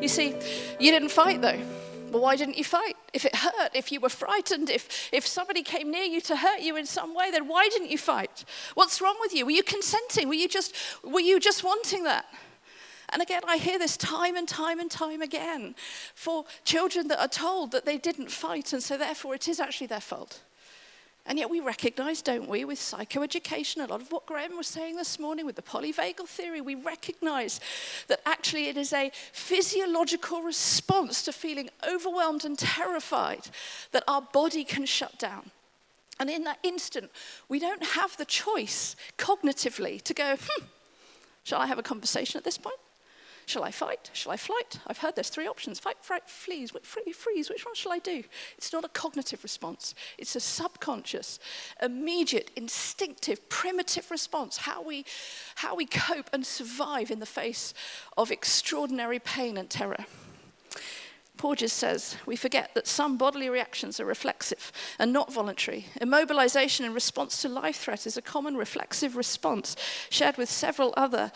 You see, you didn't fight though. Well, why didn't you fight? If it hurt, if you were frightened, if somebody came near you to hurt you in some way, then why didn't you fight? What's wrong with you? Were you consenting? Were you just wanting that? And again, I hear this time and time and time again for children that are told that they didn't fight, and so therefore it is actually their fault. And yet we recognize, don't we, with psychoeducation, a lot of what Graham was saying this morning with the polyvagal theory, we recognize that actually it is a physiological response to feeling overwhelmed and terrified that our body can shut down. And in that instant, we don't have the choice cognitively to go, shall I have a conversation at this point? Shall I fight? Shall I flight? I've heard there's 3 options. Fight, fright, freeze. Which one shall I do? It's not a cognitive response. It's a subconscious, immediate, instinctive, primitive response. How we cope and survive in the face of extraordinary pain and terror. Porges says, we forget that some bodily reactions are reflexive and not voluntary. Immobilization in response to life threat is a common reflexive response shared with several other,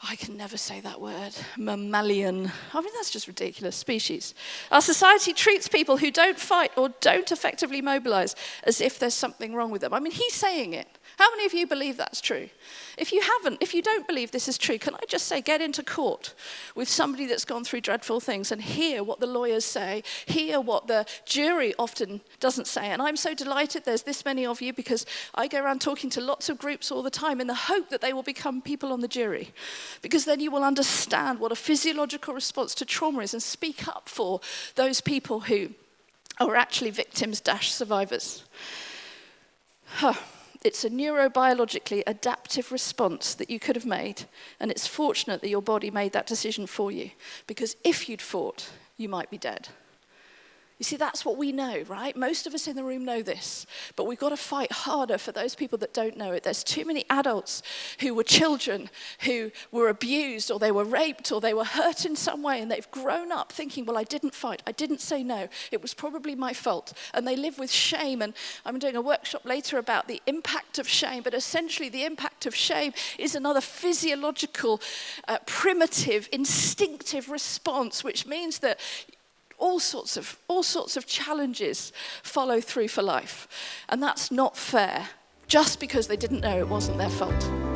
I can never say that word, mammalian. I mean, that's just ridiculous, species. Our society treats people who don't fight or don't effectively mobilize as if there's something wrong with them. I mean, he's saying it. How many of you believe that's true? If you don't believe this is true, can I just say, get into court with somebody that's gone through dreadful things and hear what the lawyers say, hear what the jury often doesn't say. And I'm so delighted there's this many of you because I go around talking to lots of groups all the time in the hope that they will become people on the jury. Because then you will understand what a physiological response to trauma is and speak up for those people who are actually victims / survivors. It's a neurobiologically adaptive response that you could have made, and it's fortunate that your body made that decision for you, because if you'd fought, you might be dead. You see, that's what we know, right? Most of us in the room know this, but we've got to fight harder for those people that don't know it. There's too many adults who were children, who were abused, or they were raped, or they were hurt in some way, and they've grown up thinking, well, I didn't fight, I didn't say no, it was probably my fault. And they live with shame, and I'm doing a workshop later about the impact of shame, but essentially the impact of shame is another physiological, primitive, instinctive response, which means that all sorts of challenges follow through for life. And that's not fair, just because they didn't know it wasn't their fault.